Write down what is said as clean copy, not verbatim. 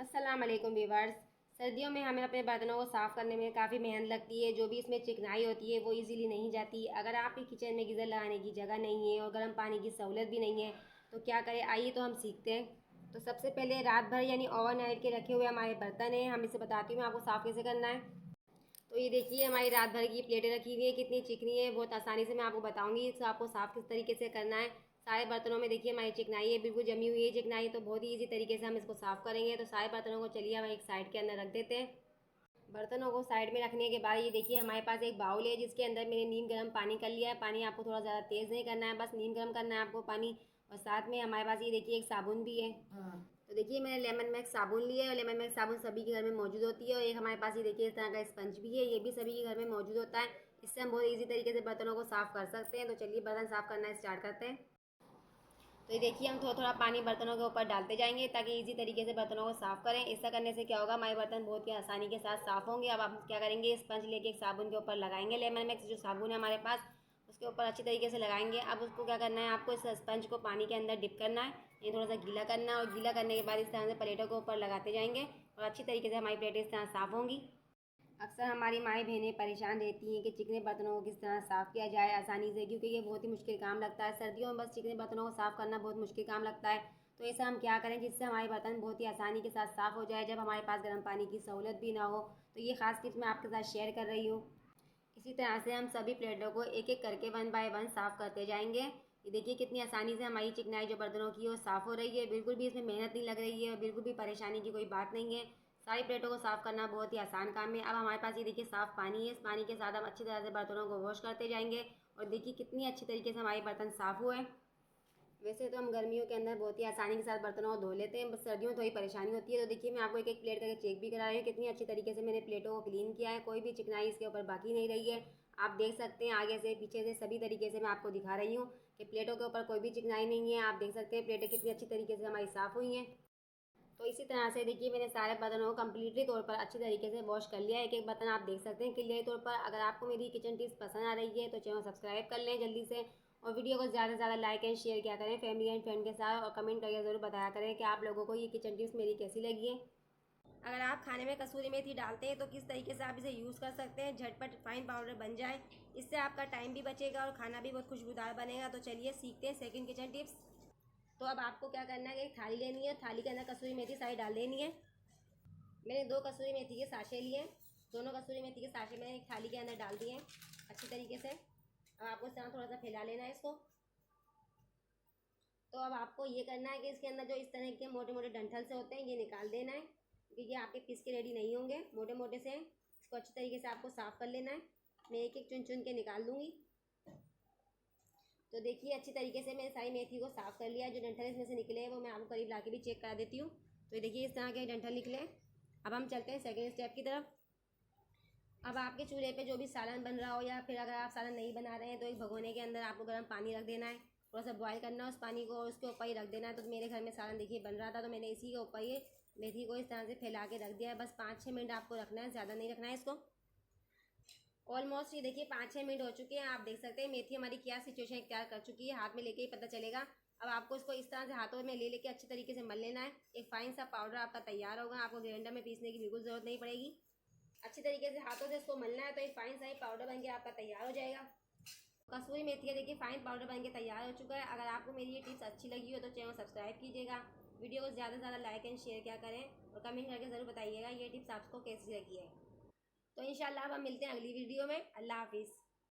अस्सलाम वालेकुम व्यूवर्स। सर्दियों में हमें अपने बर्तनों को साफ़ करने में काफ़ी मेहनत लगती है। जो भी इसमें चिकनाई होती है वो इजीली नहीं जाती। अगर आपके किचन में गीज़र लगाने की जगह नहीं है और गर्म पानी की सहूलत भी नहीं है तो क्या करें, आइए तो हम सीखते हैं। तो सबसे पहले रात भर यानी ओवरनाइट के रखे हुए हमारे बर्तन हैं, हम इसे बताती हूँ मैं आपको साफ़ कैसे करना है। तो ये देखिए हमारी रात भर की प्लेटें रखी हुई है, कितनी चिकनी है। बहुत आसानी से मैं आपको बताऊंगी इसे आपको साफ़ किस तरीके से करना है। सारे बर्तनों में देखिए हमारी चिकनाई है, बिल्कुल जमी हुई है चिकनाई। तो बहुत ही ईजी तरीके से हम इसको साफ़ करेंगे। तो सारे बर्तनों को चलिए हम एक साइड के अंदर रख देते हैं। बर्तनों को साइड में रखने के बाद ये देखिए हमारे पास एक बाउल है जिसके अंदर मैंने नीम गर्म पानी कर लिया है। पानी आपको थोड़ा ज़्यादा तेज़ नहीं करना है, बस नीम गर्म करना है आपको पानी। और साथ में हमारे पास ये देखिए एक साबुन भी है। तो देखिए मैंने लेमन मैक्स साबुन लिया है और लेमन मैक्स साबुन सभी के घर में मौजूद होती है। और एक हमारे पास ये देखिए इस तरह का स्पंज भी है, ये भी सभी के घर में मौजूद होता है। इससे हम बहुत ईजी तरीके से बर्तनों को साफ़ कर सकते हैं। तो चलिए बर्तन साफ़ करना स्टार्ट करते हैं। तो ये देखिए हम थोड़ा थोड़ा पानी बर्तनों के ऊपर डालते जाएंगे ताकि इजी तरीके से बर्तनों को साफ़ करें। ऐसा करने से क्या होगा, हमारे बर्तन बहुत ही आसानी के साथ साफ़ होंगे। अब हम क्या करेंगे, स्पंज लेके एक साबुन के ऊपर लगाएंगे। लेमन मैक्स जो साबुन है हमारे पास उसके ऊपर अच्छी तरीके से लगाएंगे। अब उसको क्या करना है, आपको इस स्पंज को पानी के अंदर डिप करना है, ये थोड़ा सा गीला करना है। और गीला करने के बाद इस तरह से प्लेटों के ऊपर लगाते जाएंगे और अच्छी तरीके से हमारी प्लेटें इस तरह साफ़ होंगी। अक्सर हमारी माएँ बहनें परेशान रहती हैं कि चिकने बर्तनों को किस तरह साफ़ किया जाए आसानी से, क्योंकि ये बहुत ही मुश्किल काम लगता है। सर्दियों में बस चिकने बर्तनों को साफ़ करना बहुत मुश्किल काम लगता है। तो ऐसा हम क्या करें जिससे हमारे बर्तन बहुत ही आसानी के साथ साफ़ हो जाए, जब हमारे पास गर्म पानी की सहूलत भी ना हो। तो ये खास टिप्स मैं आपके साथ शेयर कर रही हूँ। इसी तरह से हम सभी प्लेटों को एक एक करके 1 बाय 1 साफ़ करते जाएंगे। ये देखिए कितनी आसानी से हमारी चिकनाई जो बर्तनों की है वो साफ़ हो रही है। बिल्कुल भी इसमें मेहनत नहीं लग रही है और बिल्कुल भी परेशानी की कोई बात नहीं है। सारी प्लेटों को साफ़ करना बहुत ही आसान काम है। अब हमारे पास ये देखिए साफ़ पानी है, इस पानी के साथ हम अच्छी तरह से बर्तनों को वॉश करते जाएंगे। और देखिए कितनी अच्छी तरीके से हमारे बर्तन साफ़ हुए। वैसे तो हम गर्मियों के अंदर बहुत ही आसानी के साथ बर्तनों को धो लेते हैं, बस सर्दियों में थोड़ी परेशानी होती है। तो देखिए मैं आपको एक एक प्लेट करके चेक भी करा रही हूँ कितनी अच्छी तरीके से मैंने प्लेटों को क्लीन किया है, कोई भी चिकनाई इसके ऊपर बाकी नहीं रही है। आप देख सकते हैं आगे से पीछे से सभी तरीके से मैं आपको दिखा रही हूँ कि प्लेटों के ऊपर कोई भी चिकनाई नहीं है। आप देख सकते हैं प्लेटें कितनी अच्छी तरीके से हमारी साफ़ हुई हैं। तो इसी तरह से देखिए मैंने सारे बर्तनों को कम्प्लीटली तौर पर अच्छी तरीके से वॉश कर लिया है। एक एक बर्तन आप देख सकते हैं क्लियर तौर पर। अगर आपको मेरी किचन टिप्स पसंद आ रही है तो चैनल सब्सक्राइब कर लें जल्दी से। और वीडियो को ज़्यादा से ज़्यादा लाइक एंड शेयर किया करें फैमिली एंड फ्रेंड के साथ। और कमेंट करके ज़रूर बताया करें कि आप लोगों को ये किचन टिप्स मेरी कैसी लगी है। अगर आप खाने में कसूरी मेथी डालते हैं तो किस तरीके से आप इसे यूज़ कर सकते हैं, झटपट फाइन पाउडर बन जाए। इससे आपका टाइम भी बचेगा और खाना भी बहुत खुशबूदार बनेगा। तो चलिए सीखते हैं सेकंड किचन टिप्स। तो अब आपको क्या करना है कि एक थाली लेनी है, थाली के अंदर कसूरी मेथी सारी डाल देनी है। मैंने 2 कसूरी मेथी के साशे लिए, दोनों कसूरी मेथी के साशे मैंने एक थाली के अंदर डाल दिए अच्छी तरीके से। अब आपको इस तरह थोड़ा सा फैला लेना है इसको। तो अब आपको ये करना है कि इसके अंदर जो इस तरह के मोटे मोटे डंठल से होते हैं ये निकाल देना है, क्योंकि ये आपके पीस के रेडी नहीं होंगे मोटे मोटे से। इसको अच्छी तरीके से आपको साफ़ कर लेना है। मैं एक एक चुन चुन के निकाल दूँगी। तो देखिए अच्छी तरीके से मैंने सारी मेथी को साफ़ कर लिया है। जो डंठल इसमें से निकले हैं वो मैं आपको करीब ला के भी चेक करा देती हूँ। तो ये देखिए इस तरह के डंठल निकले। अब हम चलते हैं सेकेंड स्टेप की तरफ। अब आपके चूल्हे पे जो भी सालन बन रहा हो या फिर अगर आप सालन नहीं बना रहे हैं तो एक भगोने के अंदर आपको गर्म पानी रख देना है, थोड़ा सा बॉयल करना है उस पानी को और उसके ऊपर ही रख देना है। तो मेरे घर में सालन देखिए बन रहा था तो मैंने इसी के ऊपर ये मेथी को इस तरह से फैला के रख दिया है। बस 5-6 मिनट आपको रखना है, ज़्यादा नहीं रखना है इसको। ऑलमोस्ट ये देखिए 5-6 मिनट हो चुके हैं। आप देख सकते हैं मेथी हमारी क्या सिचुएशन इख्तियार कर चुकी है, हाथ में लेके ही पता चलेगा। अब आपको इसको इस तरह से हाथों में ले लेके अच्छी तरीके से मल लेना है। एक फाइन सा पाउडर आपका तैयार होगा, आपको ग्राइंडर में पीसने की बिल्कुल ज़रूरत नहीं पड़ेगी। अच्छी तरीके से हाथों से इसको मलना है तो एक फाइन सा ही पाउडर बन के आपका तैयार हो जाएगा। कसूरी मेथी का देखिए फाइन पाउडर बन के तैयार हो चुका है। अगर आपको मेरी ये टिप्स अच्छी लगी हो तो चैनल सब्सक्राइब कीजिएगा, वीडियो को ज़्यादा से ज़्यादा लाइक एंड शेयर क्या करें और कमेंट करके ज़रूर बताइएगा ये टिप्स आपको कैसी लगी है। तो इंशाल्लाह अब हम मिलते हैं अगली वीडियो में। अल्लाह हाफिज़।